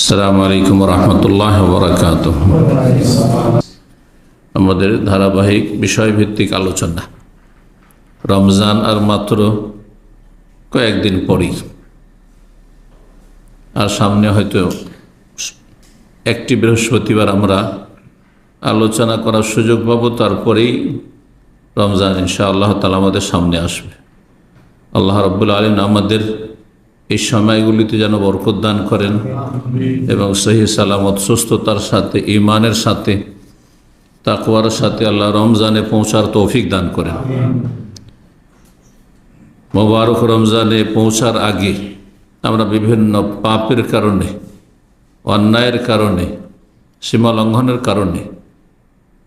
আসসালামু আলাইকুম রহমতুল্লাহ বরকাতুহ। আমাদের ধারাবাহিক বিষয়ভিত্তিক আলোচনা, রমজান আর মাত্র কয়েকদিন পরই, আর সামনে হয়তো একটি বৃহস্পতিবার আমরা আলোচনা করার সুযোগ পাবো, তারপরেই রমজান ইনশাআল্লাহ তাআলা আমাদের সামনে আসবে। আল্লাহ রাব্বুল আলামিন আমাদের এই সময়গুলিতে যেন বরকত দান করেন এবং সহি সালামত সুস্থতার সাথে, ঈমানের সাথে, তাকওয়ার সাথে আল্লাহ রমজানে পৌঁছার তৌফিক দান করেন। মোবারক রমজানে পৌঁছার আগে আমরা বিভিন্ন পাপের কারণে, অন্যায়ের কারণে, সীমা লঙ্ঘনের কারণে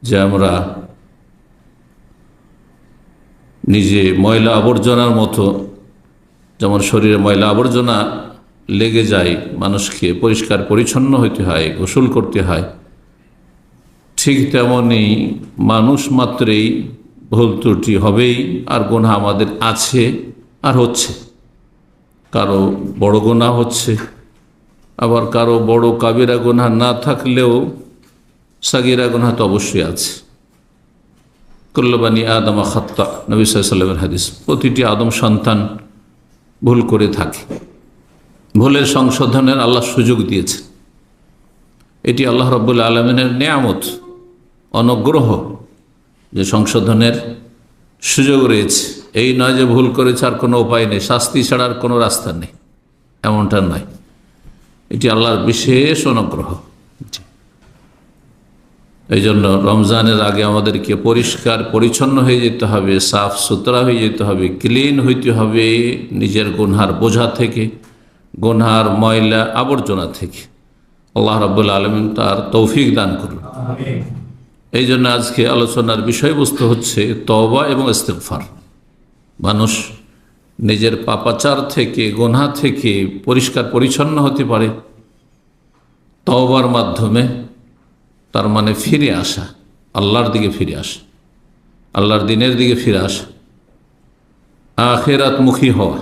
যে আমরা নিজে ময়লা আবর্জনার মতো, যেমন শরীরে ময়লা আবর্জনা লেগে যায়, মানুষকে পরিষ্কার পরিচ্ছন্ন হইতে হয়, গোসল করতে হয়, ঠিক তেমনি মানুষ মাত্রেই ভুল ত্রুটি হবেই, আর গুনাহ আমাদের আছে আর হচ্ছে। কারো বড় গুনাহ হচ্ছে, আবার কারো বড় কাবিরা গুনাহ না থাকলেও সাগিরা গুনাহ তো অবশ্যই আছে। কুল্লু বানি আদম খাত্তা, নবী সাল্লাল্লাহু আলাইহি ওয়াসাল্লামের হাদিস। প্রতিটি আদম সন্তান ভুল করে থাকে। ভুলের সংশোধনের আল্লাহ সুযোগ দিয়েছে। এটি আল্লাহ রাব্বুল আলামিনের নেয়ামত, অনুগ্রহ, যে সংশোধনের সুযোগ রয়েছে। এই নয় যে ভুল করেছে আর কোনো উপায় নেই, শাস্তি ছাড়ার কোনো রাস্তা নেই, এমনটা নয়। এটি আল্লাহর বিশেষ অনুগ্রহ। এই জন্য রমজানের আগে আমাদেরকে পরিষ্কার পরিচ্ছন্ন হয়ে যেতে হবে, সাফ সুতরা হয়ে যেতে হবে, ক্লিন হইতে হবে নিজের গুনহার বোঝা থেকে, গুনহার ময়লা আবর্জনা থেকে। আল্লাহ রাব্বুল আলামিন তার তৌফিক দান করুন। এই জন্য আজকে আলোচনার বিষয়বস্তু হচ্ছে তওবা এবং ইস্তিগফার। মানুষ নিজের পাপাচার থেকে, গুনহা থেকে পরিষ্কার পরিচ্ছন্ন হতে পারে তওবার মাধ্যমে। তার মানে ফিরে আসা, আল্লাহর দিকে ফিরে আসা, আল্লাহর দিনের দিকে ফিরে আসা, আখিরাতমুখী হওয়া,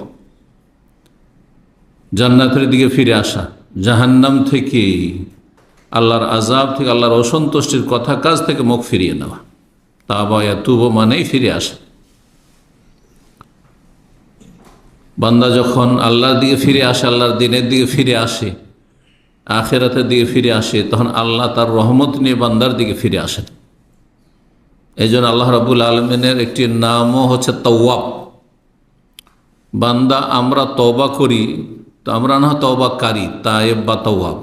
জান্নাতের দিকে ফিরে আসা, জাহান্নাম থেকে, আল্লাহর আযাব থেকে, আল্লাহর অসন্তুষ্টির কথা কাজ থেকে মুখ ফিরিয়ে নেওয়া। তাওবা ইয়াতুবু মানেই ফিরে আসা। বান্দা যখন আল্লাহর দিকে ফিরে আসে, আল্লাহর দিনের দিকে ফিরে আসে, আখিরাতের দিকে ফিরে আসে, তখন আল্লাহ তার রহমত নিয়ে বান্দার দিকে ফিরে আসেন। এই জন্য আল্লাহ রাব্বুল আলামিনের একটি নামও হচ্ছে তাওয়াব। বান্দা আমরা তওবা করি, তো আমরা না তওবাকারী, তায়েব বা তাওয়াব,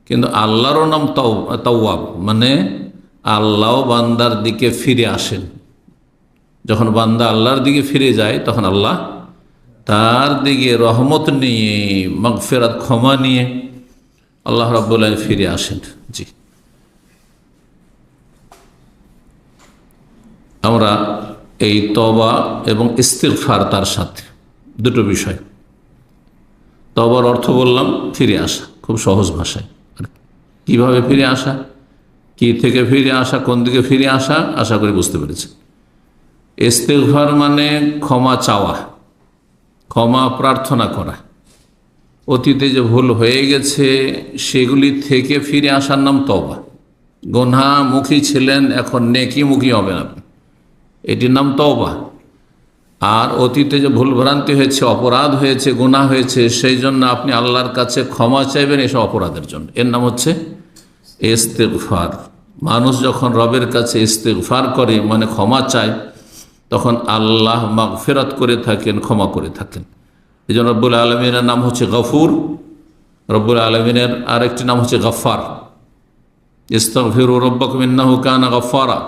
কিন্তু আল্লাহরও নাম তাওয়াব, মানে আল্লাহ বান্দার দিকে ফিরে আসেন। যখন বান্দা আল্লাহর দিকে ফিরে যায়, তখন আল্লাহ তার দিকে রহমত নিয়ে, মাগফিরাত, ক্ষমা নিয়ে আল্লাহ রাব্বুল আলামিন ফিরে আসেন। জি, আমরা এই তওবা এবং ইস্তিগফার, তার সাথে দুটো বিষয়। তওবার অর্থ বললাম ফিরে আসা, খুব সহজ ভাষায়। কিভাবে ফিরে আসা, কি থেকে ফিরে আসা, কোন দিকে ফিরে আসা, আশা করি বুঝতে পেরেছেন। ইস্তিগফার মানে ক্ষমা চাওয়া, ক্ষমা প্রার্থনা করা। অতীতে যে ভুল হয়ে গেছে সেগুলি থেকে ফিরে আসার নাম তওবা। গুনাহমুখী ছিলেন, এখন নেকিমুখী হবেন আপনি, এটির নাম তওবা। আর অতীতে যে ভুল ভ্রান্তি হয়েছে, অপরাধ হয়েছে, গুনাহ হয়েছে, সেই জন্য আপনি আল্লাহর কাছে ক্ষমা চাইবেন এসব অপরাধের জন্য, এর নাম হচ্ছে ইস্তিগফার। মানুষ যখন রবের কাছে ইস্তিগফার করে, মানে ক্ষমা চায়, তখন আল্লাহ মাগফিরাত করে থাকেন, ক্ষমা করে থাকেন। এই জন্য রব্বুল আলমিনের নাম হচ্ছে গফুর, রব্বুল আলমিনের আরেকটি নাম হচ্ছে গফফার। ইস্তাগফিরু রাব্বাকুম ইন্নাহু কানা গফফারা,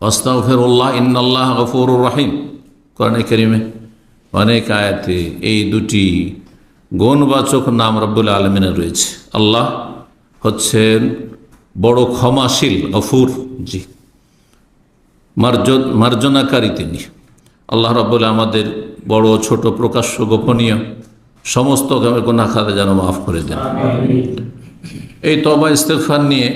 আস্তাগফিরুল্লাহ ইন্নাল্লাহ গফুরুর রহিম। কোরআনে কারীমে অনেক আয়াতে এই দুটি গুণবাচক নাম রব্বুল আলমিনের রয়েছে। আল্লাহ হচ্ছেন বড় ক্ষমাশীল, গফুর। জি, মার্জনাকারী তিনি। আল্লাহ রাব্বুল আমাদের বড় ছোট, প্রকাশ্য, গোপনীয় সমস্ত গুনাহ খাতা যেন মাফ করে দেন। এই তওবা ইস্তিগফার নিয়ে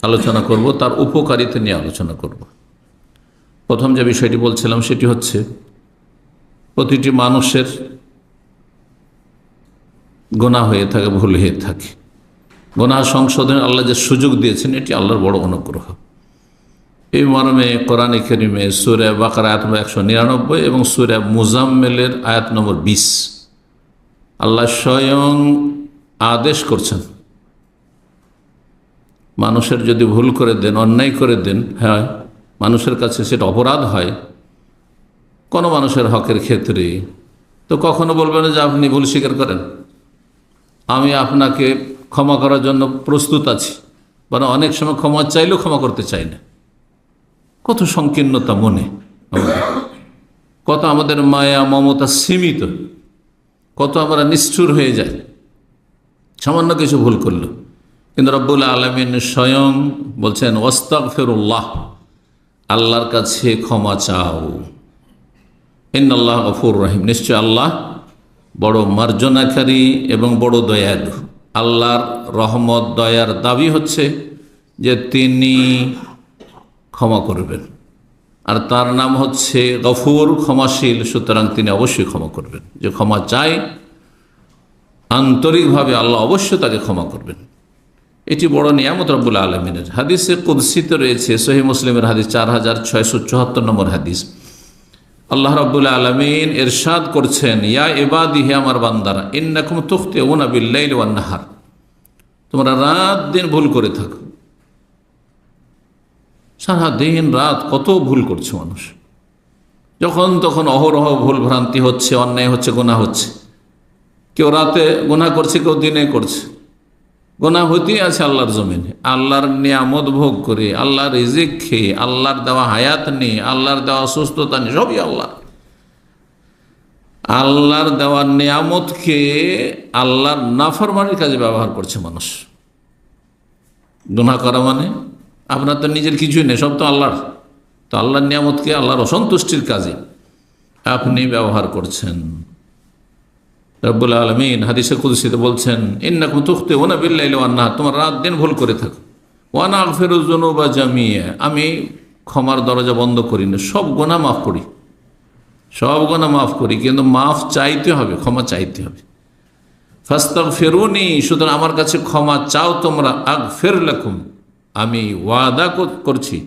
আলোচনা করব, তার উপকারিতা নিয়ে আলোচনা করব। প্রথম যে বিষয়টি বলছিলাম সেটি হচ্ছে প্রতিটি মানুষের গুনাহ হয়ে থাকে, ভুল হয়ে থাকে। গুনাহ সংশোধনের আল্লাহ যে সুযোগ দিয়েছেন, এটি আল্লাহর বড় অনুগ্রহ। এই মর্মে কোরআনে কারিমে সূরা বাকারা আয়াত নম্বর 199 এবং সূরা মুজাম্মেলের আয়াত নম্বর 20 আল্লাহ স্বয়ং আদেশ করছেন, মানুষের যদি ভুল করে দেন, অন্যায় করে দেন, হ্যাঁ মানুষের কাছে সেটা অপরাধ হয় কোনো মানুষের হকের ক্ষেত্রে, তো কখনো বলবেন যে আপনি ভুল স্বীকার করেন, আমি আপনাকে ক্ষমা করার জন্য প্রস্তুত আছি, বরং অনেক সময় ক্ষমা চাইলেও ক্ষমা করতে চাই না। কত সংকীর্ণতা মনে, কত আমাদের মায়া মমতা সীমিত, কত আমরা নিষ্ঠুর হয়ে যাই সামান্য কিছু ভুল করল। কিন্তু রব্বুল আলামিন স্বয়ং বলছেন ওয়াস্তাগফিরুল্লাহ, আল্লাহর কাছে ক্ষমা চাও। ইন্নাল্লাহ গফুর রহিম, নিশ্চয় আল্লাহ বড় মার্জনাকারী এবং বড় দয়ালু। আল্লাহর রহমত দয়ার দাবি হচ্ছে যে তিনি ক্ষমা করবেন, আর তার নাম হচ্ছে গফুর, ক্ষমাশীল। সুতরাং তিনি অবশ্যই ক্ষমা করবেন। যে ক্ষমা চায় আন্তরিকভাবে, আল্লাহ অবশ্যই তাকে ক্ষমা করবেন। এটি বড় নিয়ামত রব্বুল আলমিনের। হাদিসে কুদসিতে রয়েছে, সহিহ মুসলিমের হাদিস 4674 নম্বর হাদিস। আল্লাহ রাব্বুল আলামিন ইরশাদ করছেন, ইয়া ইবাদি, হে আমার বান্দারা, ইন্নাকুম তুখতিউনা বিল-লাইলি ওয়ান-নাহার, তোমরা রাত দিন ভুল করে থাকো। সারা দিন রাত কত ভুল করছে মানুষ, যখন তখন অহরহ ভুল ভ্রান্তি হচ্ছে, অন্যায় হচ্ছে, গুনাহ হচ্ছে। কেউ রাতে গুনাহ করছে, কেউ দিনে করছে। গুনাহ হতেই আছে আল্লাহর জমিনে। আল্লাহর নিয়ামত ভোগ করে, আল্লাহর রিজিক খেয়ে, আল্লাহর দেওয়া হায়াত নিয়ে, আল্লাহর দেওয়া সুস্থতা নিয়ে, সবই আল্লাহ। আল্লাহর দেওয়া নিয়ামতকে আল্লাহর নাফরমানির কাজে ব্যবহার করছে মানুষ। গুনাহ করা মানে আপনার তো নিজের কিছুই নেই, সব তো আল্লাহর। তো আল্লাহর নিয়ামতকে আল্লাহর অসন্তুষ্টির কাজে আপনি ব্যবহার করছেন। রব্বুল আলামিন হাদিসে কুদসিতে বলছেন, ইন্নাকুম তুখতিউনা বিল-লাইলি ওয়ান-নাহার, তোমরা রাত দিন ভুল করে থাকো। ওয়া আনা আগফিরুয যুনুবা জামিআ, আমি ক্ষমার দরজা বন্ধ করি না, সব গুনাহ মাফ করি, সব গুনাহ মাফ করি। কিন্তু মাফ চাইতে হবে, ক্ষমা চাইতে হবে। ফাস্তাগফিরুনি, সুতরাং আমার কাছে ক্ষমা চাও তোমরা, আগফির লাকুম, আমি ওয়াদা করছি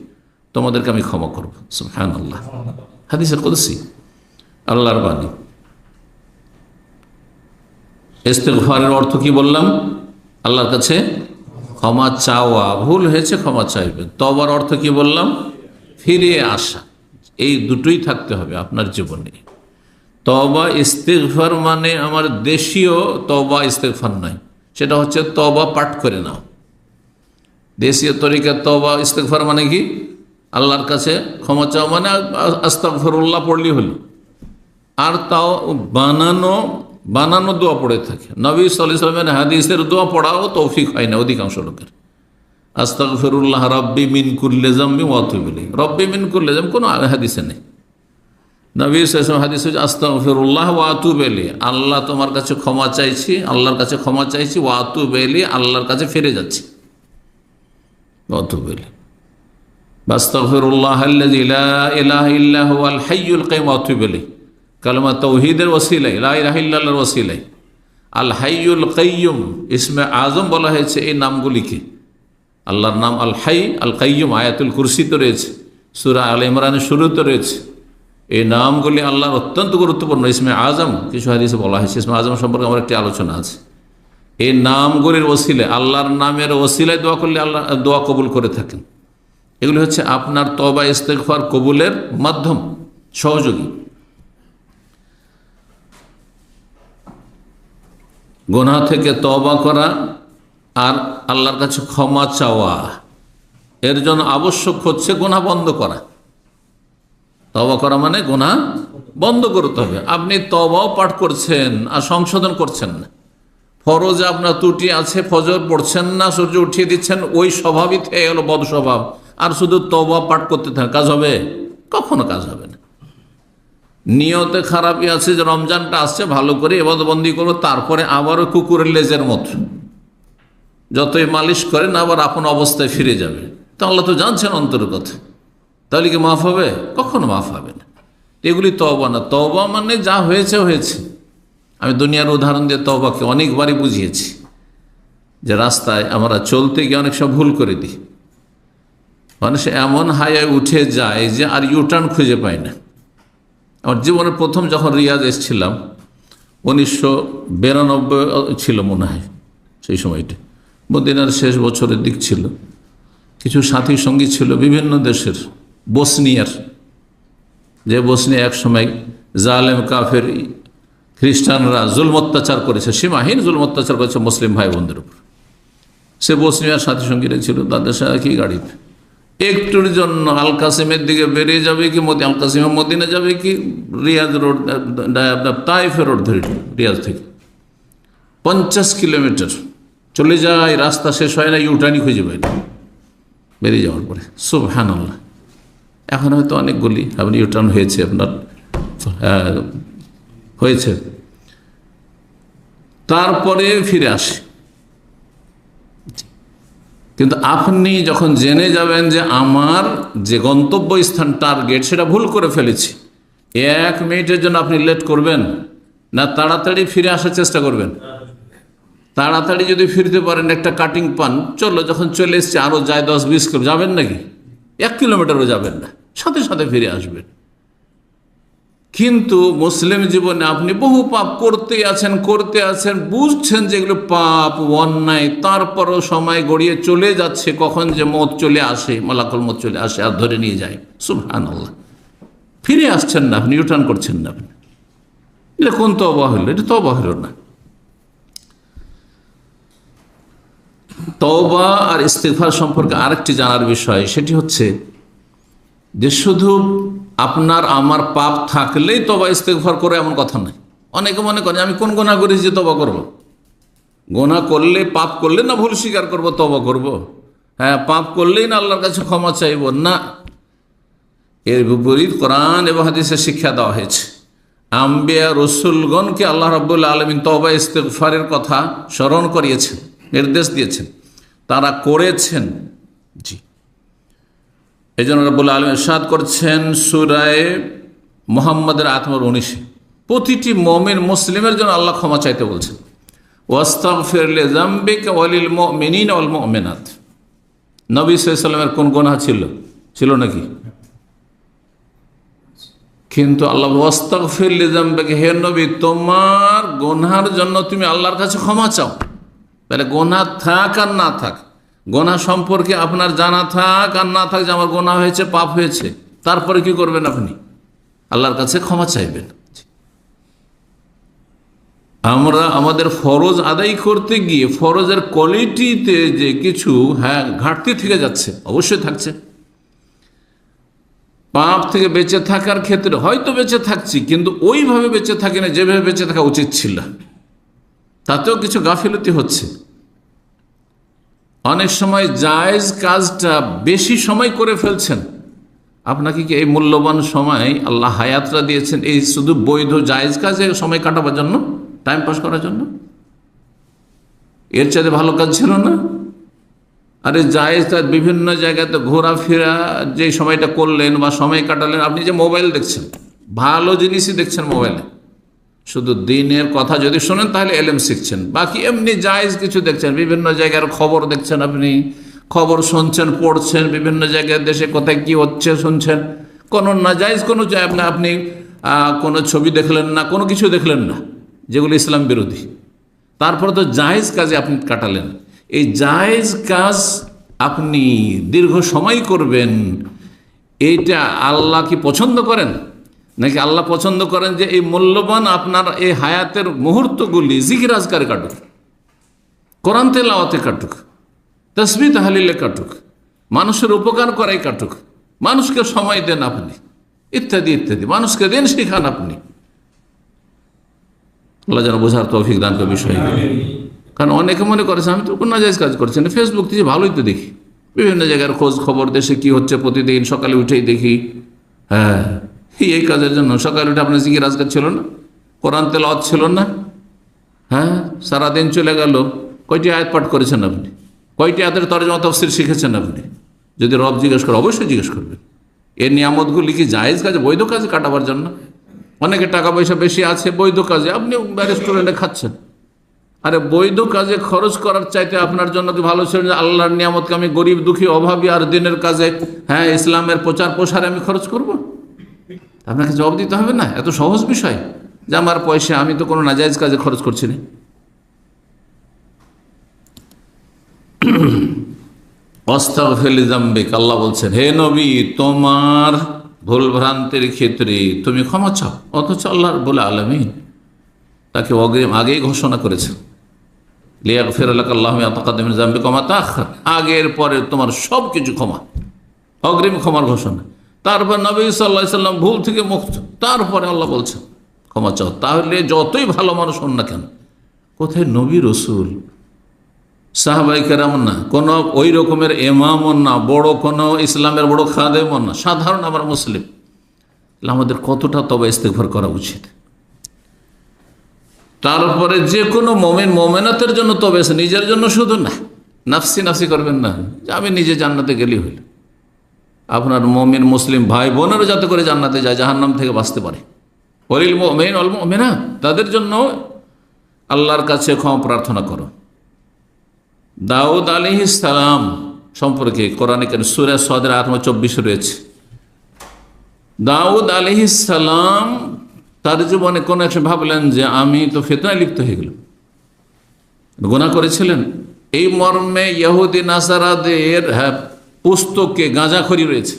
তোমাদেরকে আমি ক্ষমা করব। সুবহানাল্লাহ, হাদিসে কুদসি, আল্লাহর বাণী। ইস্তিগফারের অর্থ কি বললাম? আল্লাহর কাছে ক্ষমা চাওয়া, ভুল হয়েছে ক্ষমা চাইবেন। তওবার অর্থ কি বললাম? ফিরে আসা। এই দুটোই থাকতে হবে আপনার জীবনে। তওবা ইস্তিগফার মানে আমার দেশীয় তওবা ইস্তিগফার নয়, সেটা হচ্ছে তওবা পাঠ করে নাও। দেশীয় তরিকার তওবা ইস্তিগফার মানে কি? আল্লাহর কাছে ক্ষমা চাওয়া মানে আস্তাগফিরুল্লাহ পড়লেই হলো। আর তাও বানানো দোয়া পড়ে থাকে। নবী সাল্লাল্লাহু আলাইহি ওয়াসাল্লামের হাদিসের দোয়া পড়াও তৌফিক হয় না অধিকাংশ লোকের। আস্তাগফিরুল্লাহ রাব্বি মিন কুল্লি যামবি ওয়া আতুবু ইলাইহি, রাব্বি মিন কুল্লি যামব কোনো হাদিসে নেই। নবী সাল্লাল্লাহু আলাইহি ওয়াসাল্লাম হাদিসে আস্তাগফিরুল্লাহ ওয়া আতুবু ইলাইহি, আল্লাহ তোমার কাছে ক্ষমা চাইছি, আল্লাহর কাছে ক্ষমা চাইছি, ওয়া আতুবু ইলাইহি, আল্লাহর কাছে ফিরে যাচ্ছি। ওয়া আতুবু ইলাইহি, আস্তাগফিরুল্লাহাল্লাযী লা ইলাহা ইল্লা হুয়াল হাইয়ুল কাইয়্যুম ওয়া আতুবু ইলাইহি, কালেমা তাওহীদের ওসিলায়, লা ইলাহা ইল্লাল্লাহর ওসিলায়। আল হাইয়ুল কাইয়্যুম ইসমে আজম বলা হয়েছে এই নামগুলিকে। আল্লাহর নাম আল হাই, আল কাইয়্যুম আয়াতুল কুরসিতে রয়েছে, সূরা আল ইমরানের শুরুতে রয়েছে। এই নামগুলি আল্লাহর অত্যন্ত গুরুত্বপূর্ণ ইসমে আজম। কিছু হাদিসে বলা হয়েছে ইসমে আজম সম্পর্কে আমার একটি আলোচনা আছে। এই নামগুলির ওসিলায়, আল্লাহর নামের ওসিলায় দোয়া করলে আল্লাহ দোয়া কবুল করে থাকেন। এগুলি হচ্ছে আপনার তওবা ইস্তিগফার কবুলের মাধ্যম, সহযোগী। গুনাহ থেকে তওবা করা আর আল্লাহর কাছে ক্ষমা চাওয়া, এর জন্য আবশ্যক হচ্ছে গুনাহ বন্ধ করা। তওবা করা মানে গুনাহ বন্ধ করতে হবে। আপনি তওবাও পাঠ করছেন আর সংশোধন করছেন না। ফরজে আপনার ত্রুটি আছে, ফজর পড়ছেন না, সূর্য উঠিয়ে দিচ্ছেন, ওই স্বভাবই থেকে গেল বদ স্বভাব। আর শুধু তওবা পাঠ করতে থাকেন, কাজ হবে? কখনো কাজ হবে না। নিয়তে খারাপই আছে যে রমজানটা আসছে, ভালো করে ইবাদতবন্দি করবো, তারপরে আবারও কুকুরের লেজের মতো যতই মালিশ করেন আবার আপন অবস্থায় ফিরে যাবে। তো আল্লাহ তো জানছেন অন্তরের কথা, তাহলে কি মাফ হবে? কখনো মাফ হবে না। এগুলি তওবা না। তওবা মানে যা হয়েছে হয়েছে, আমি দুনিয়ার উদাহরণ দিয়ে তওবাকে অনেকবারই বুঝিয়েছি যে রাস্তায় আমরা চলতে গিয়ে অনেক সময় ভুল করে দিই। মানুষ এমন হাইয়ে উঠে যায় যে আর ইউটার্ন খুঁজে পায় না। আমার জীবনের প্রথম যখন রিয়াজ এসেছিলাম 1992 ছিল মনে হয়, সেই সময়টা মদিনার শেষ বছরের দিক ছিল। কিছু সাথী সঙ্গী ছিল বিভিন্ন দেশের, বসনিয়ার, যে বসনিয়া এক সময় জালেম কাফের খ্রিস্টানরা জুলম অত্যাচার করেছে, সীমাহীন জুলম অত্যাচার করেছে মুসলিম ভাই বোনদের উপর। সে বসনিয়ার সাথী সঙ্গীরা ছিল, তাদের সাথে কি গাড়িতে একটুর জন্য আল কাসিমের দিকে বেরিয়ে যাবে কি আল কাসিমে মদিনা যাবে কি রিয়াজ রোড, তাইফের রোড ধরে রিয়াজ থেকে 50 কিলোমিটার চলে যায়, রাস্তা শেষ হয় না, ইউটার্নই খুঁজে পাই না বেরিয়ে যাওয়ার পরে। সুবহানাল্লাহ। এখন হয়তো অনেকগুলি আপনি ইউটার্ন হয়েছে, আপনার হয়েছে, তারপরে ফিরে আসে। কিন্তু আপনি যখন জেনে যাবেন যে আমার যে গন্তব্যস্থান টার্গেট সেটা ভুল করে ফেলেছি, 1 মিনিটের জন্য আপনি লেট করবেন না তাড়াতাড়ি ফিরে আসার চেষ্টা করবেন? তাড়াতাড়ি যদি ফিরতে পারেন, একটা কাটিং পান, চলো যখন চলে এসছে আরও যায় 10-20 কিলো, যাবেন নাকি? 1 কিলোমিটারও যাবেন না, সাথে সাথে ফিরে আসবেন। কিন্তু মুসলিম জীবনে আপনি বহু পাপ করতে আছেন, বুঝছেন যে এগুলো পাপ অন্যায়, তারপরও সময় গড়িয়ে চলে যাচ্ছে, কখন যে মত চলে আসে, মালাকুল মত চলে আসে আর ধরে নিয়ে যায়। সুবহানাল্লাহ। ফিরে আসছেন না আপনি, ইউটার্ন করছেন না আপনি। এটা কোন তওবা হলো? এটা তওবা হলো না। তওবা আর ইস্তিগফার সম্পর্কে আরেকটি জানার বিষয়, সেটি হচ্ছে যে শুধু আপনার আমার পাপ থাকলেই তওবা ইস্তিগফার করে এমন কথা নয়। অনেকে মনে করে আমি কোন গুনাহ করেছি যে তওবা করব? গুনাহ করলে, পাপ করলে না ভুল স্বীকার করব তওবা করব? হ্যাঁ, পাপ করলেই না আল্লাহর কাছে ক্ষমা চাইব না। এর বিপরীত কোরআন এবং হাদিসে শিক্ষা দেওয়া হয়েছে। আম্বিয়া রসুলগণকে আল্লাহ রাব্বুল আলামিন তওবা ইস্তিগফারের কথা স্মরণ করিয়েছেন, নির্দেশ দিয়েছেন, তারা করেছেন। জি, এই জন্য রাব্বুল আলামিন ইরশাদ করছেন সূরা মুহাম্মদের 19, প্রতিটি মুমিন মুসলিমের জন্য আল্লাহ ক্ষমা চাইতে বলছেন। ওয়াস্তাগফির লিযামবিকা ওয়ালিল মুমিনিনা ওয়াল মুমিনাত। নবী সাল্লাল্লাহু আলাইহি ওয়াসাল্লামের কোন গুনাহ ছিল নাকি? কিন্তু আল্লাহ ওয়াস্তাগফির লিযামবিকা, হে নবী তোমার গুনাহের জন্য তুমি আল্লাহর কাছে ক্ষমা চাও। তাহলে গুনাহ থাক আর না থাক, গোনা সম্পর্কে আপনার জানা থাক আর না থাক যে আমার গোনা হয়েছে, পাপ হয়েছে, তারপরে কি করবেন? আপনি আল্লাহর কাছে ক্ষমা চাইবেন। আমরা আমাদের ফরজ আদায় করতে গিয়ে ফরজের কোয়ালিটিতে যে কিছু ঘাটতি থেকে যাচ্ছে, অবশ্যই থাকছে। পাপ থেকে বেঁচে থাকার ক্ষেত্রে হয়তো বেঁচে থাকছি, কিন্তু ওইভাবে বেঁচে থাকি না যেভাবে বেঁচে থাকা উচিত ছিল, তাতেও কিছু গাফিলতি হচ্ছে। অনেক সময় জায়েজ কাজটা বেশি সময় করে ফেলছেন। আপনাকে কি এই মূল্যবান সময় আল্লাহ হায়াতটা দিয়েছেন এই শুধু বৈধ জায়েজ কাজে সময় কাটাবার জন্য, টাইম পাস করার জন্য? এর চাইতে ভালো কাজ ছিল না? আরে জায়েজ কাজ বিভিন্ন জায়গাতে ঘোরাফেরা যে সময়টা করলেন বা সময় কাটালেন, আপনি যে মোবাইল দেখছেন, ভালো জিনিসই দেখছেন মোবাইলে, শুধু দিনের কথা যদি শোনেন তাহলে এলেম শিখছেন, বাকি এমনি জায়েজ কিছু দেখছেন, বিভিন্ন জায়গার খবর দেখছেন, আপনি খবর শুনছেন, পড়ছেন, বিভিন্ন জায়গায় দেশে কোথায় কি হচ্ছে শুনছেন, কোনো নাজায়েজ কোনো আপনি কোনো ছবি দেখলেন না, কোনো কিছু দেখলেন না যেগুলো ইসলাম বিরোধী, তারপরে তো জায়েজ কাজে আপনি কাটালেন। এই জায়েজ কাজ আপনি দীর্ঘ সময় করবেন, এইটা আল্লাহ কি পছন্দ করেন? নাকি আল্লাহ পছন্দ করেন যে এই মূল্যবান আপনার এই হায়াতের মুহূর্তগুলি জিকির আজকারে কাটুক, কোরআন তেলাওয়াতে কাটুক, তাসবিহ তাহলিলে কাটুক, মানুষের উপকার করাই কাটুক, মানুষকে সময় দেন আপনি, ইত্যাদি ইত্যাদি, মানুষকে দেন শিখান আপনি। আল্লাহ যেন বোঝার তৌফিক দান করে বিষয়। কারণ অনেকে মনে করেছে আমি তো কোনো নাজায়েজ কাজ করছি না, ফেসবুক থেকে ভালোই তো দেখি, বিভিন্ন জায়গার খোঁজ খবর, দেশে কি হচ্ছে প্রতিদিন সকালে উঠেই দেখি। হ্যাঁ, এই কাজের জন্য সকালে উঠে আপনার জিকির আজকার ছিল না, কোরআন তেলাওয়াত ছিল না? হ্যাঁ, সারাদিন চলে গেল, কয়টি আয়াত পাঠ করেছেন আপনি? কয়টি আয়াতের তরজমা তাফসীর শিখেছেন আপনি? যদি রব জিজ্ঞেস করে, অবশ্যই জিজ্ঞেস করবেন। এর নিয়ামতগুলি কি জায়েজ কাজে, বৈধ কাজে কাটাবার জন্য? অনেকে টাকা পয়সা বেশি আছে বৈধ কাজে, আপনি রেস্টুরেন্টে খাচ্ছেন। আরে বৈধ কাজে খরচ করার চাইতে আপনার জন্য তো ভালো ছিল যে আল্লাহর নিয়ামতকে আমি গরিব দুঃখী অভাবী আর দিনের কাজে, হ্যাঁ, ইসলামের প্রচার প্রসারে আমি খরচ করব। আপনাকে জবাব দিতে হবে না? এত সহজ বিষয় যে আমার পয়সা আমি তো কোনো নাজায়েজ কাজে খরচ করছি না। আস্তাগফির লিযামবিক, আল্লাহ বলছেন হে নবী তোমার ভুল ভ্রান্তির ক্ষেত্রে তুমি ক্ষমা চাও, অথচ আল্লাহ রাব্বুল আলামিন তাকে অগ্রিম আগেই ঘোষণা করেছেন লিয়াগফির লাকা আল্লাহু মা তাকাদ্দামা মিন যামবিকা ওয়া মা তাআখার, আগের পরে তোমার সব কিছু ক্ষমা, অগ্রিম ক্ষমার ঘোষণা। তারপর নবী সাল্লাল্লাহু আলাইহি সাল্লাম ভুল থেকে মুক্ত, তারপরে আল্লাহ বলছেন ক্ষমা চাও। তাহলে যতই ভালো মানুষ হন না কেন, কোথায় নবী রসুল সাহাবাই কেরাম না, কোনো ওই রকমের এমামও না, বড় কোনো ইসলামের বড় খাদেমও না, সাধারণ আমার মুসলিম, আমাদের কতটা তবে ইস্তেগফার করা উচিত। তারপরে যে কোনো মোমেন মোমেনাতের জন্য তবে, নিজের জন্য শুধু না, নাফসি নাফসি করবেন না যে আমি নিজে জান্নাতে গেলেই হইল। আপনার মোমিন মুসলিম ভাই বোনেরও যাতে করে জান্নাতে যায়, জাহান্নাম থেকে বাঁচতে পারে। ওয়ালিল মুমিন ওয়াল মুমিনাত, তাদের জন্য আল্লাহর কাছে ক্ষমা প্রার্থনা করো। দাউদ আলাইহিস সালাম সম্পর্কে কোরআনে কারীম সূরা সাদের 8-24 রয়েছে। দাউদ আলাইহিস সালাম তার জীবনে কোন এক ভাবলেন যে আমি তো ফিতনায় লিপ্ত হয়ে গেলাম, গুনাহ করেছিলেন। এই মর্মে ইহুদি নাসারাদের পুস্তকে গাঁজাখড়ি রয়েছে,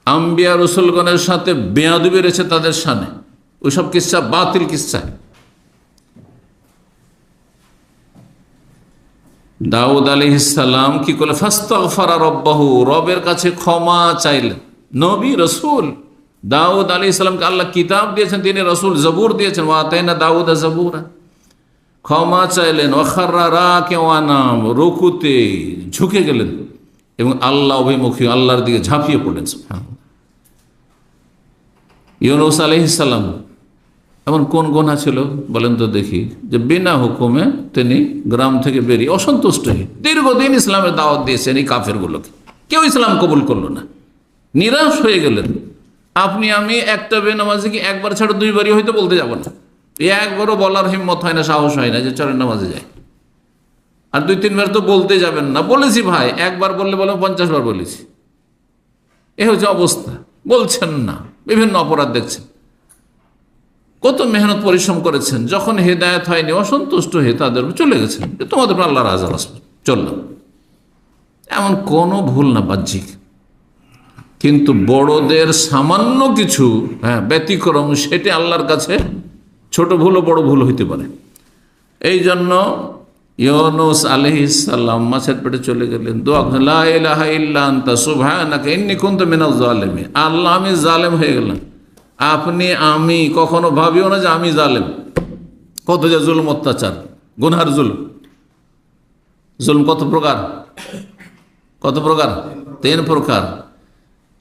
আম্বিয়া রসুলগণের সাথে বেয়াদবি রয়েছে তাদের সামনে, ওইসব কিচ্ছা বাতিল কিচ্ছা। দাউদ আলাইহিস সালাম কি করলেন? ফাস্তাগফারা রাব্বাহু, রবের কাছে ক্ষমা চাইলেন। নবী রসুল দাউদ আলাইহিস সালামকে আল্লাহ কিতাব দিয়েছেন, তিনি রসুল, জবুর দিয়েছেন, ওয়া আতাইনা দাউদা জাবুরা। ক্ষমা চাইলেন, ওয়াখাররা রাকিওয়ানাম, রুকুতে ঝুঁকে গেলেন এবং আল্লাহ অভিমুখী আল্লাহর দিকে ঝাঁপিয়ে পড়লেন। সুবহানাল্লাহ। ইউনূস আলাইহিস সালাম এমন কোন গুনাহ ছিল বলেন তো দেখি, যে বিনা হুকুমে তিনি গ্রাম থেকে বেরিয়ে অসন্তুষ্ট হয়ে দীর্ঘদিন ইসলামের দাওয়াত দিয়েছেন এই কাফেরগুলোকে, কেউ ইসলাম কবুল করলো না, নিরাশ হয়ে গেলেন। আপনি আমি একটা বেনামাজি কি একবার ছাড়া দুইবারই হয়তো বলতে যাব না, একবারও বলার হিম্মত হয় না, সাহস হয় না যে চলেন নামাজে যায়। আর 2-3 বার তো বলতে যাবেন না। বলেছি ভাই, একবার বললে বলে 50 বার বলেছি, এ হচ্ছে অবস্থা। বলছেন না, বিভিন্ন অপরাধ দেখছেন, কত মেহনত পরিশ্রম করেছেন, যখন হেদায়েত হয়নি অসন্তুষ্ট হয়ে তাদের চলে গেছেন, তোমাদের আল্লাহর আযাব আসবে, চললাম। এমন কোনো ভুল না বাহ্যিক, কিন্তু বড়দের সামান্য কিছু ব্যতিক্রম, সেটি আল্লাহর কাছে ছোট ভুল ও বড় ভুল হইতে পারে। এই জন্য ইউনূস আলাইহিস সালাম মাছের পেটে চলে গেলেন, দোয়া করলেন, লা ইলাহা ইল্লা আনতা সুবহানাকা ইন্নী কুনতু মিনাজ জালিমিন। আল্লাহ আমি জালেম হয়ে গেলাম, আপনি আমি কখনো ভাবিও না যে আমি জালেম। কত যে জুলুম, অত্যাচার, গুনহার জুলুম। জুলুম কত প্রকার? কত প্রকার? 3 প্রকার।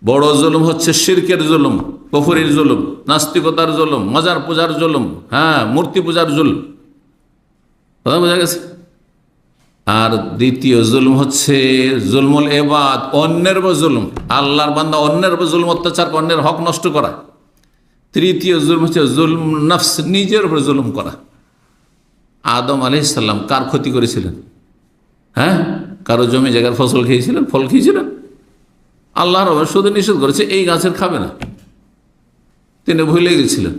বড় জুলুম হচ্ছে শিরকের জুলুম, কুফরির জুলুম, নাস্তিকতার জুলুম, মজার পূজার জুলুম, মূর্তি পূজার জুলুম, কথা বোঝা গেছে? আর দ্বিতীয় জুলুম হচ্ছে জুলমুল ইবাদ, অন্যের উপর জুলুম, আল্লাহর বান্দা অন্যের উপর জুলুম, অত্যাচার, অন্যের হক নষ্ট করা। তৃতীয় জুলুম হচ্ছে জুলম নফস, নিজের উপর জুলুম করা। আদম আলাইহিস সালাম কার ক্ষতি করেছিলেন? কারো জমি জায়গার ফসল খেয়েছিলেন, ফল খেয়েছিলেন? আল্লাহর শুধু নিষেধ করেছে এই গাছের খাবে না, তিনি ভুলে গেছিলেন।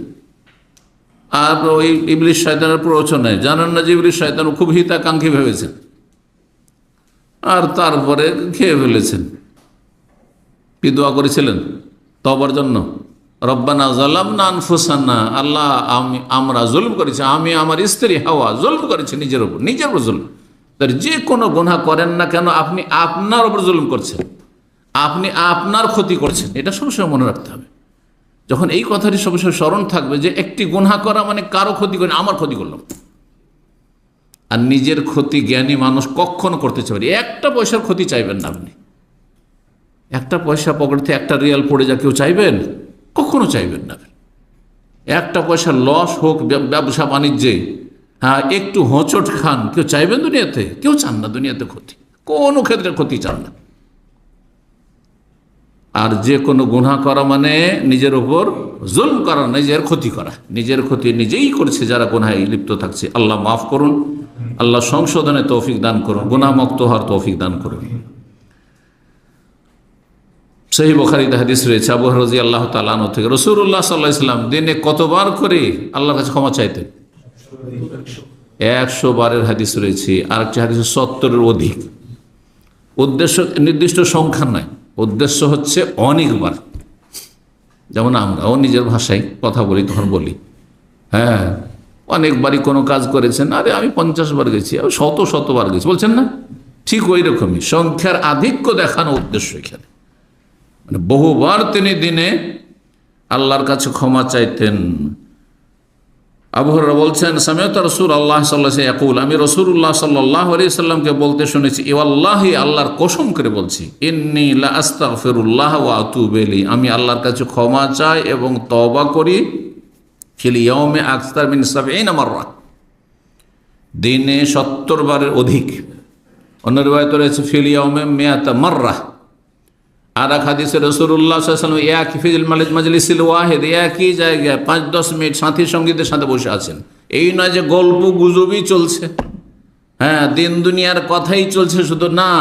আর ওই ইবলিস শয়তানের প্ররোচনায়, জানেন না যে ইবলিস শয়তান খুব হিতাকাঙ্ক্ষী ভেবেছেন, আর তারপরে খেয়ে ফেলেছেন। কি দোয়া করেছিলেন তওবার জন্য? রব্বানা যালামনা আনফুসানা, আল্লাহ আমরা জুলম করেছি, আমি আমার স্ত্রী হাওয়া জুলম করেছি নিজের উপর জুলম। তার যে কোনো গুনাহ করেন না কেন, আপনি আপনার উপর জুলম করছেন, আপনি আপনার ক্ষতি করছেন, এটা সবসময় মনে রাখতে হবে। যখন এই কথাটি সবসময় স্মরণ থাকবে যে একটি গুনাহ করা মানে কারো ক্ষতি করে, আমার ক্ষতি করলাম। আর নিজের ক্ষতি জ্ঞানী মানুষ কখনো করতে চাইবে, একটা পয়সার ক্ষতি চাইবেন না আপনি। একটা পয়সা পকেট থেকে একটা রিয়াল পড়ে যা কেউ চাইবেন? কখনো চাইবেন না। একটা পয়সা লস হোক ব্যবসা বাণিজ্যে, একটু হোঁচট খান, কেউ চাইবেন দুনিয়াতে? কেউ চান না দুনিয়াতে ক্ষতি, কোনো ক্ষেত্রে ক্ষতি চান না। আর যে কোনো গুনাহ করা মানে নিজের উপর জুলম করা, নিজের ক্ষতি করা, নিজের ক্ষতি নিজেই করছে যারা গুনাহে লিপ্ত থাকছে। আল্লাহ মাফ করুন, আল্লাহ সংশোধনে তৌফিক দান করুন, গুনাহমুক্ত হওয়ার তৌফিক দান করুন। সহিহ বুখারীতে হাদিস রয়েছে আবু হুরায়রা রাদিয়াল্লাহু তাআলা আনহু থেকে, রাসূলুল্লাহ সাল্লাল্লাহু আলাইহি ওয়াসাল্লাম দিনে কতবার করে আল্লাহর কাছে ক্ষমা চাইতেন? 100 বারের হাদিস রয়েছে, আর একটি হাদিস 70-এর অধিক। উদ্দেশ্য নির্দিষ্ট সংখ্যা নয়, উদ্দেশ্য হচ্ছে অনেকবার। যেমন আমরাও নিজের ভাষায় কথা বলি, তখন বলি হ্যাঁ অনেকবারই কোনো কাজ করেছেন, আরে আমি 50 বার গেছি, আমি শত বার গেছি, বলছেন না? ঠিক ওই রকমই সংখ্যার আধিক্য দেখানো উদ্দেশ্য এখানে। মানে বহুবার তিনি দিনে আল্লাহর কাছে ক্ষমা চাইতেন। আবু হুরায়রা বলছেন, সামিআতু রাসূলুল্লাহ সাল্লাল্লাহু আলাইহি ওয়াসাল্লাম ইয়াকুল, আমি রাসূলুল্লাহ সাল্লাল্লাহু আলাইহি ওয়াসাল্লামকে বলতে শুনেছি, ওয়াল্লাহি, আল্লাহর কসম করে বলছি, ইন্নী লা আস্তাগফিরুল্লাহ ওয়া আতুবু ইলাইহি, আমি আল্লাহর কাছে ক্ষমা চাই এবং তওবা করি, ফিল ইয়াউমি আকসার মিন 70 মাররা, দিনে 70 বারের অধিক। অন্য রিওয়ায়াতে রয়েছে ফিল ইয়াউমি 100 মাররা। আর এক হাদিসে রাসূলুল্লাহ সাল্লাল্লাহু আলাইহি ওয়াসাল্লাম ইয়াকিফিল মাজলিসিল ওয়াহিদ, একই জায়গায় 5-10 মিনিট সাথী সঙ্গীদের সাথে বসে আছেন। এই নয় যে গল্প গুজবই চলছে, হ্যাঁ দিন দুনিয়ার কথাই চলছে শুধু, না,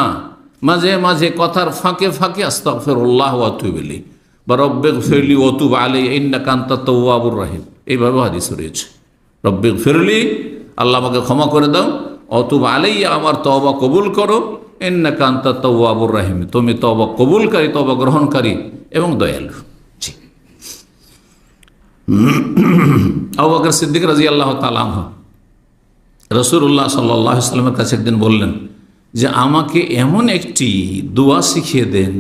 মাঝে মাঝে কথার ফাঁকে ফাঁকে আস্তাগফিরুল্লাহ ওয়া আতুবু ইলাইহি বা রব্বিগফিরলি ওয়া তুব আলাইহি ইন্নাকা আনতাত তাওয়াবুর রহিম, এইভাবে হাদিস রয়েছে। রব্বিগফিরলি, আল্লাহ আমাকে ক্ষমা করে দাও, ওয়া তুব আলাইহি, আমার তওবা কবুল করো, ইন্নাকা আনতাত তাওয়াবুর রহিম, তুমি তওবা কবুলকারী, তওবা গ্রহণকারী এবং দয়ালু। জি। আবু বকর সিদ্দিক রাদিয়াল্লাহু তাআলা আনহু রাসূলুল্লাহ সাল্লাল্লাহু আলাইহি ওয়াসাল্লামের কাছে একদিন বললেন যে আমাকে এমন একটি দোয়া শিখিয়ে দেন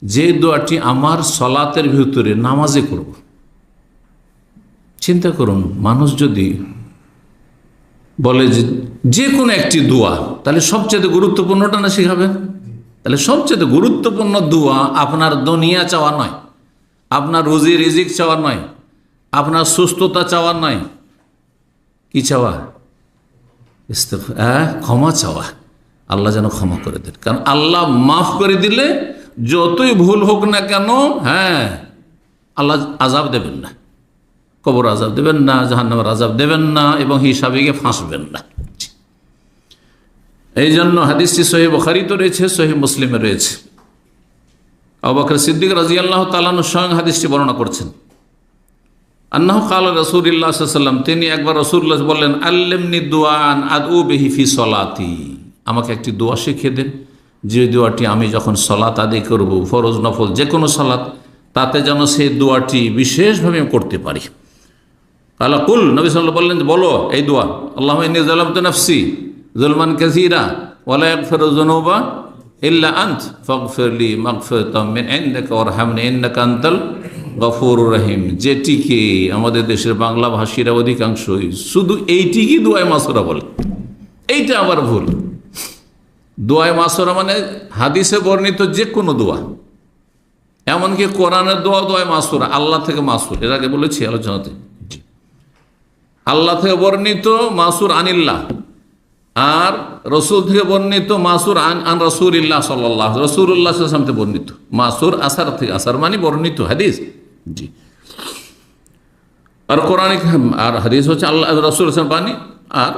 যে দোয়াটি আমার সালাতের ভিতরে নামাজে করব। চিন্তা করুন, মানুষ যদি বলে যে কোনো একটি দোয়া, তাহলে সবচেয়ে গুরুত্বপূর্ণটা না শিখাবেন? তাহলে সবচেয়ে গুরুত্বপূর্ণ দোয়া আপনার দুনিয়া চাওয়া নয়, আপনার রুজি রিজিক চাওয়া নয়, আপনার সুস্থতা চাওয়া নয়, কি চাওয়া? ক্ষমা চাওয়া। আল্লাহ যেন ক্ষমা করে দেন, কারণ আল্লাহ মাফ করে দিলে যতই ভুল হোক না কেন, হ্যাঁ আল্লাহ আযাব দেবেন না, কবর আযাব দেবেন না, জাহান্নামের আযাব দেবেন না, এবং হিসাবে গিয়ে ফাঁসবেন না। এই জন্য হাদিসটি সহিহ বুখারীতে রয়েছে, সহিহ মুসলিমে রয়েছে। আবু বকর সিদ্দিক রাদিয়াল্লাহু তাআলা আনহু স্বয়ং হাদিসটি বর্ণনা করছেন। আন্নাহু ক্বালা রাসূলুল্লাহ সাল্লাল্লাহু আলাইহি ওয়াসাল্লাম, তিনি একবার রাসূলুল্লাহ বললেন, আল্লিমনি দুআন আদউ বিহি ফি সলাতি, আমাকে একটি দোয়া শিখিয়ে দেন যে দোয়াটি আমি যখন সালাত আদায় করব, ফরজ নফল যে কোনো সালাত, তাতে যেন সেই দোয়াটি বিশেষভাবে করতে পারি। কালা কুল, নবী সাল্লাল্লাহু আলাইহি ওয়াসাল্লাম বললেন, বলো এই দোয়া, আল্লাহুম্মা ইন্নী যালামতু নাফসি যুলমান কাসীরা ওয়া লা ইয়াগফিরু যুনুবা ইল্লা আনত ফাগফিরলি মাগফিরাতাম মিন ইনদিকা ওয়ারহামনি ইন্নাকা আনতাল গফুরুর রহিম। যেটিকে আমাদের দেশের বাংলা ভাষীরা অধিকাংশই শুধু এইটিকে দোয়ায়ে মাসুরা বলে, এইটা আবার ভুল। দোয়ায়ে মাসুরা মানে হাদিসে বর্ণিত যে কোনো দোয়া, এমনকি কোরআনের দোয়া দোয়ায়ে মাসুরা, আল্লাহ থেকে মাসুর, এর আগে বলেছি আলোচনাতে। আল্লাহ থেকে বর্ণিত মাসুর আনিল্লাহ, আর রসুল থেকে বর্ণিত মাসুর আন রাসূলিল্লাহ সাল্লাল্লাহু আলাইহি ওয়াসাল্লাম, রাসূলুল্লাহ সাল্লাল্লাহু আলাইহি ওয়াসাল্লাম থেকে বর্ণিত মাসুর আসার থেকে, আসার মানে বর্ণিত হাদিস। জি। আর কোরআন আর হাদিস হচ্ছে আল্লাহ রাসূল সাল্লাল্লাহু আলাইহি ওয়াসাল্লাম বাণী, আর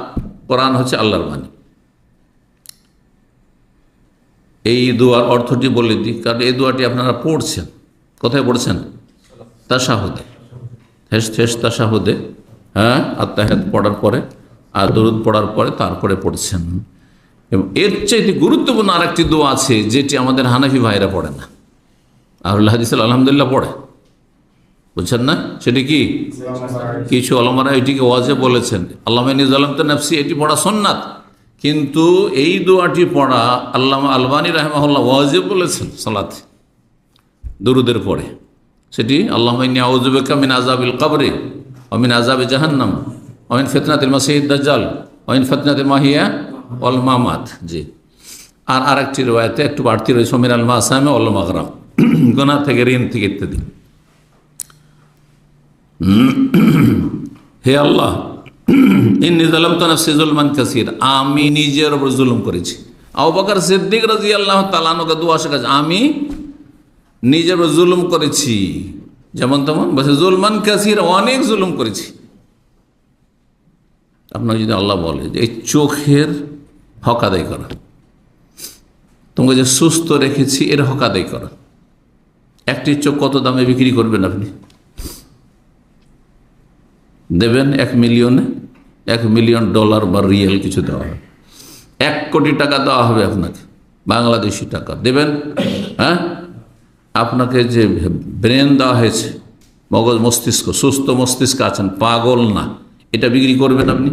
কোরআন হচ্ছে আল্লাহর বাণী। এই দোয়ার অর্থটি বলে দিই, কারণ এই দোয়াটি আপনারা পড়ছেন, কোথায় পড়ছেন? তাশাহুদে, শেষ তাশাহুদে, হ্যাঁ আত্তাহিয়াত পড়ার পরে আর দরুদ পড়ার পরে তারপরে পড়ছেন। এবং এর চাইতে গুরুত্বপূর্ণ আরেকটি দোয়া আছে যেটি আমাদের হানাফি ভাইরা পড়ে না, আহলুল হাদিস আলহামদুলিল্লাহ পড়ে, বুঝছেন না? সেটি কি? কিছু ওলামারা এটিকে ওয়াজিব বলেছেন, আল্লাহুম্মা ইন্নী যালামতু নাফসি, এটি পড়া সুন্নাত, কিন্তু এই দোয়াটি পড়া আল্লামা আলবানী রাহিমাহুল্লাহ ওয়াজিব বলেছেন সালাতে, দরুদের পরে। সেটি আল্লাহুম্মা ইন্নী আউযু বিকা মিন আযাবিল কবরি ওয়া মিন আযাবি জাহান্নাম ওয়া মিন ফিতনাতিল মাসিহিদ দাজ্জাল ওয়া মিন ফিতনাতিল মাহিয়া ওয়াল মামাত। জি। আর আরেকটি riwayate একটু বাড়তি রয়েছে, মিনাল মাসামি ওয়াল মাগরাম, গুনাহ থেকে, ঋণ থেকে ইত্যাদি। হে আল্লাহ, ইন্নী যালামতু নাফসি যুলমান কাসীর, আমি নিজের উপর জুলুম করেছি। আবু বকর সিদ্দিক রাদিয়াল্লাহু তাআলা আনহু দোয়া শেখাচ্ছে, আমি নিজের জুলুম করেছি, যেমন তেমন বলছে জুলমান কাসির, অনেক জুলুম করেছি। আপনাকে যদি আল্লাহ বলে যে এই চোখের হক আদায় করা, তোমাকে যে সুস্থ রেখেছি এর হক আদায় করা, একটি চোখ কত দামে বিক্রি করবেন আপনি? দেবেন 1 মিলিয়নে, $1 মিলিয়ন বা রিয়েল কিছু দেওয়া হবে, 1 কোটি টাকা দেওয়া হবে আপনাকে, বাংলাদেশি টাকা দেবেন। হ্যাঁ, আপনাকে যে ব্রেন দেওয়া হয়েছে, মগজ মস্তিষ্ক, সুস্থ মস্তিষ্ক আছেন, পাগল না, এটা বিক্রি করবেন আপনি?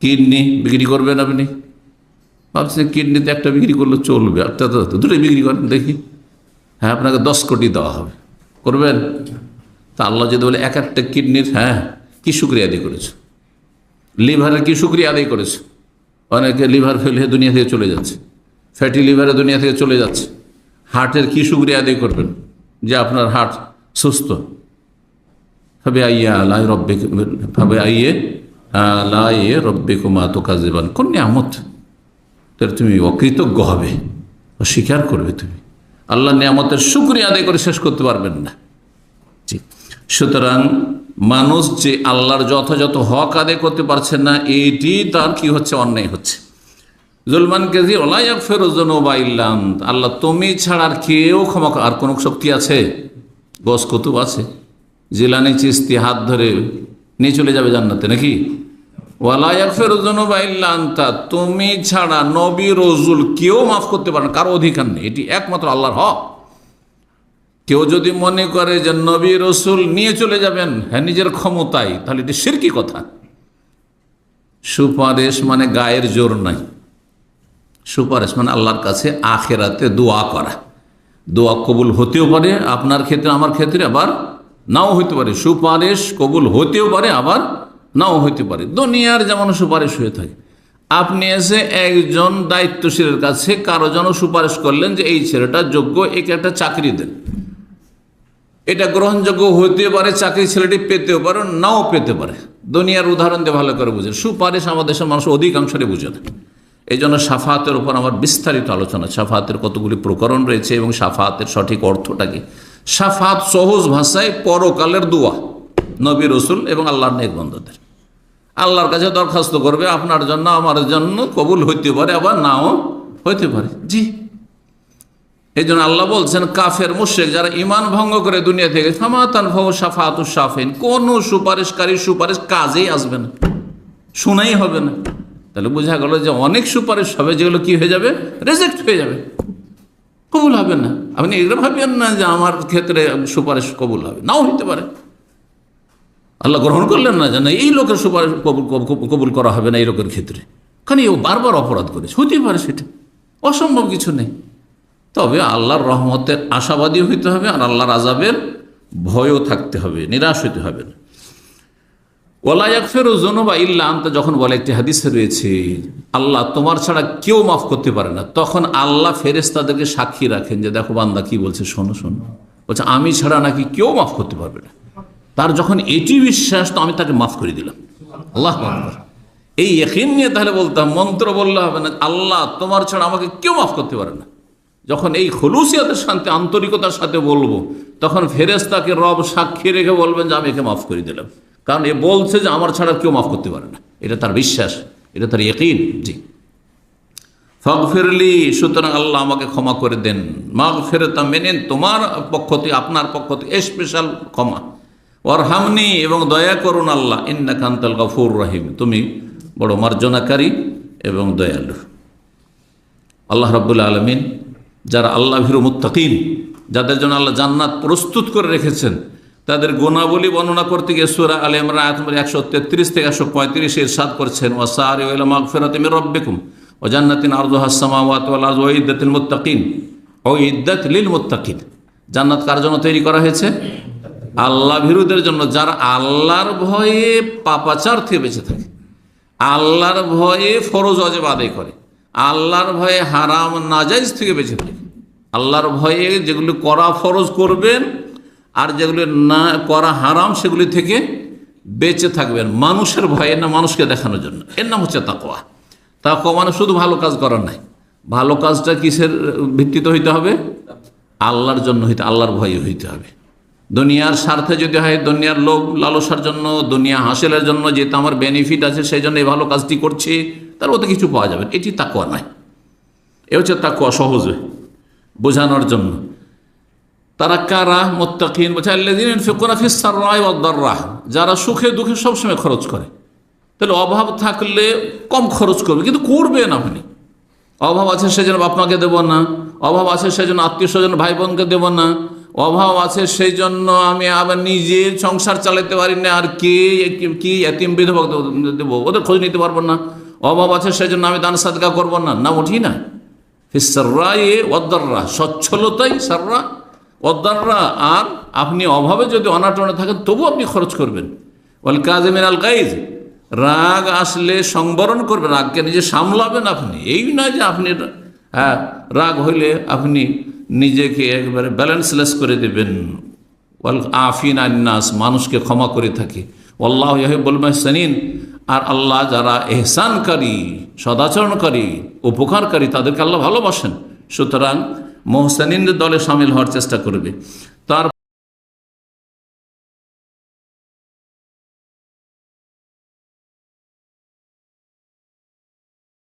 কিডনি বিক্রি করবেন আপনি? ভাবছেন কিডনিতে একটা বিক্রি করলে চলবে, একটা তো দুটোই বিক্রি করেন দেখি। হ্যাঁ, আপনাকে 10 কোটি দেওয়া হবে, করবেন? তা আল্লাহ যদি বলে এক একটা কিডনির, হ্যাঁ, কি শুকরিয়া আদায় করেছে, লিভারের কি শুকরিয়া আদায় করেছে। অনেকে লিভার ফেল হয়ে দুনিয়া থেকে চলে যাচ্ছে, ফ্যাটি লিভারে দুনিয়া থেকে চলে যাচ্ছে। হার্টের কি শুকরিয়া আদায় করবেন যে আপনার হার্ট সুস্থ? কোন নিয়ামত, তাহলে তুমি অকৃতজ্ঞ হবে, অস্বীকার করবে, তুমি আল্লাহ নিয়ামতের শুকরিয়া আদায় করে শেষ করতে পারবেন না। সুতরাং মানুষ যে আল্লাহর যথাযথ হক আদায় করতে পারছে না, এটি তার কি হচ্ছে, অন্যায় হচ্ছে। জুলমান কাসীর ওয়া লা ইয়াগফিরু যুনুবা ইল্লা আনত, আল্লাহ তুমি ছাড়া আর কেউ ক্ষমা, আর কোন শক্তি আছে? গস কুতুব আছে, জিলানী চিশতি হাত ধরে নিয়ে চলে যাবে জান্নাতে নাকি? ওয়া লা ইয়াগফিরু যুনুবা ইল্লা আনতা, তুমি ছাড়া নবী রাসূল কেউ মাফ করতে পারে না, কারো অধিকার নেই, এটি একমাত্র আল্লাহর হক। কেউ যদি মনে করে যে নবী রাসূল নিয়ে চলে যাবেন হ্যাঁ নিজের ক্ষমতায়, তাহলে এটি শিরকি কথা। সুপারিশ মানে গায়ের জোর নাই, সুপারিশ মানে আল্লাহর কাছে আখেরাতে দোয়া করা। দোয়া কবুল হতেও পারে আপনার ক্ষেত্রে, আমার ক্ষেত্রে, আবার নাও হইতে পারে। সুপারিশ কবুল হতেও পারে, আবার নাও হইতে পারে। দুনিয়ার যেমন সুপারিশ হয়ে থাকে, আপনি এসে একজন দায়িত্বশীলের কাছে কারো জন্য সুপারিশ করলেন যে এই ছেলেটা যোগ্য, একে একটা চাকরি দেন, এটা গ্রহণযোগ্য হতে পারে, চাকরি ছেলেটি পেতেও পারে, নাও পেতে পারে। দুনিয়ার উদাহরণ দিয়ে ভালো করে বুঝেন, সুপারিশ আমাদের দেশের মানুষ অধিকাংশই বুঝে না। এই জন্য শাফাতের উপর আমার বিস্তারিত আলোচনা, শাফাতের কতগুলি প্রকরণ রয়েছে এবং শাফাতের সঠিক অর্থটা কি। শাফাত সহজ ভাষায় পরকালের দোয়া, নবী রাসূল এবং আল্লাহর নেক বান্দাদের আল্লাহর কাছে দরখাস্ত করবে, আপনার জন্য আমার জন্য কবুল হইতে পারে, আবার নাও হইতে পারে। জি, এই জন্য আল্লাহ বলছেন কাফের মুশরিক যারা ঈমান ভঙ্গ করে দুনিয়া থেকে, ফামা তানফাউ শাফাতুশ শাফিন, কোন সুপারিশকারী সুপারিশ কাজেই আসবে না, শোনাই হবে না। তাহলে বোঝা গেল যে অনেক সুপারিশ হবে যেগুলো কি হয়ে যাবে, রিজেক্ট হয়ে যাবে, কবুল হবে না। আপনি এগুলো ভাবেন না যে আমার ক্ষেত্রে সুপারিশ কবুল হবে, নাও হইতে পারে। আল্লাহ গ্রহণ করলেন না, জানা এই লোকের সুপারিশ কবুল করা হবে না এই লোকের ক্ষেত্রে, কারণ ও বারবার অপরাধ করেছে, হতে পারে, সেটা অসম্ভব কিছু নেই। তবে আল্লাহর রহমতের আশাবাদী হইতে হবে, আর আল্লাহর আযাবের ভয়ও থাকতে হবে, নিরাশ হইতে হবে না। ওয়ালা ইয়াগফিরু যুনুবা ইল্লা আনতা, যখন বলে একটি হাদিসে রয়েছে আল্লাহ তোমার ছাড়া কেউ মাফ করতে পারে না, তখন আল্লাহ ফেরেশতাদেরকে সাক্ষী রাখেন যে দেখো বান্দা কি বলছে, শোনো শোনো, বলছে আমি ছাড়া নাকি কেউ মাফ করতে পারবে না। তার যখন এটি বিশ্বাস, তো আমি তাকে মাফ করে দিলাম। আল্লাহু আকবার। এই ইয়াকিন নিয়ে তাহলে বলতাম, মন্ত্র বললে হবে না, আল্লাহ তোমার ছাড়া আমাকে কেউ মাফ করতে পারে না। যখন এই খুলুসিয়াতের সাথে, আন্তরিকতার সাথে বলবো, তখন ফেরেশতাকে রব সাক্ষী রেখে বলবেন যে আমি একে মাফ করে দিলাম, কারণ এ বলছে যে আমার ছাড়া কেউ মাফ করতে পারে না, এটা তার বিশ্বাস, এটা তার ইয়াকিন। জি, ফাগফিরলি, সুতরাং আল্লাহ আমাকে ক্ষমা করে দেন। মাগফিরাতাম মেনেন, তোমার পক্ষ থেকে, আপনার পক্ষ থেকে স্পেশাল ক্ষমা। ওয়ারহামনি, এবং দয়া করুন আল্লাহ, ইন্নাকা আনতাল গফুর রহিম, তুমি বড় মার্জনাকারী এবং দয়ালু। আল্লাহ রাব্বুল আলামিন যারা আল্লাহ ভীরু মুত্তাকিন, যাদের জন্য আল্লাহ জান্নাত প্রস্তুত করে রেখেছেন, তাদের গুণাবলী বর্ণনা করতে গিয়ে সূরা আলে ইমরান আয়াত নম্বর 133 থেকে 135 ইরশাদ করছেন, ওয়াসারিউ ইলা মাগফিরাতিন মির রাব্বিকুম ওয়া জান্নাতিন আরদুহাস সামাওয়াতু ওয়াল আরদু উইদ্দাতিল মুত্তাকিন, উইদ্দাত লিল মুত্তাকিন। জান্নাত কার জন্য তৈরি করা হয়েছে? আল্লাহ ভীরুদের জন্য, যারা আল্লাহর ভয়ে পাপাচার থেকে বেঁচে থাকে, আল্লাহর ভয়ে ফরজ ওয়াজিব আদায় করে, আল্লাহর ভয়ে হারাম নাজাইজ থেকে বেঁচে থাকে। আল্লাহর ভয়ে যেগুলি করা ফরজ করবেন, আর যেগুলি না করা হারাম সেগুলি থেকে বেঁচে থাকবেন, মানুষের ভয়ে না, মানুষকে দেখানোর জন্য। এর নাম হচ্ছে তাকওয়া। তাকওয়া মানে শুধু ভালো কাজ করার নাই, ভালো কাজটা কিসের ভিত্তিতে হইতে হবে? আল্লাহর জন্য হইতে, আল্লাহর ভয়ে হইতে হবে। দুনিয়ার স্বার্থে যদি হয়, দুনিয়ার লোভ লালসার জন্য, দুনিয়া হাসিলের জন্য, যেটা আমার বেনিফিট আছে সেই জন্য এই ভালো কাজটি করছি, তার ওতে কিছু পাওয়া যাবে, এটি তাকওয়া নয়। এ হচ্ছে তাকওয়া সহজে বোঝানোর জন্য। তারা কারা? মুত্তাকিন। বলছে আল্লাযীনা ইউনফিকুনা ফিস সাররাই ওয়াদ দাররাহ, যারা সুখে দুঃখে সবসময় খরচ করে। তাহলে অভাব থাকলে কম খরচ করবে, কিন্তু করবেন আপনি। অভাব আছে সেজন্য বাপ মাকে দেবো না, অভাব আছে সেজন্য আত্মীয় স্বজন ভাই বোনকে দেবো না, অভাব আছে সেই জন্য আমি আবার নিজের সংসার চালাতে পারি না, আর কি এতিম বিধবা দেবো, ওদের খোঁজ নিতে পারবো না। অভাব আছে সেই জন্য আমি দান সাদকা করবো না, না উঠি না। ফিস সাররাই ওয়াদ দাররাহ, সচ্ছলতাই সাররা ওয়াদ দাররাহ। আর আপনি অভাবে যদি অনাটনে থাকেন তবু আপনি খরচ করবেন। ওয়াল কাযিমিনাল গাইজ, রাগ আসলে সংবরণ করবেন, রাগকে নিজে সামলাবেন আপনি। এই নয় যে আপনি রাগ হইলে আপনি নিজেকে একবারে ব্যালেন্সলেস করে দেবেন। ওয়াল আফিন আন্নাস, মানুষকে ক্ষমা করে থাকি। আল্লাহু ইউহিব্বুল মুহসিনিন, আর আল্লাহ যারা এহসানকারী, সদাচরণকারী, উপকারকারী, তাদেরকে আল্লাহ ভালোবাসেন। সুতরাং মুহসিনিনদের দলে সামিল হওয়ার চেষ্টা করবে। তার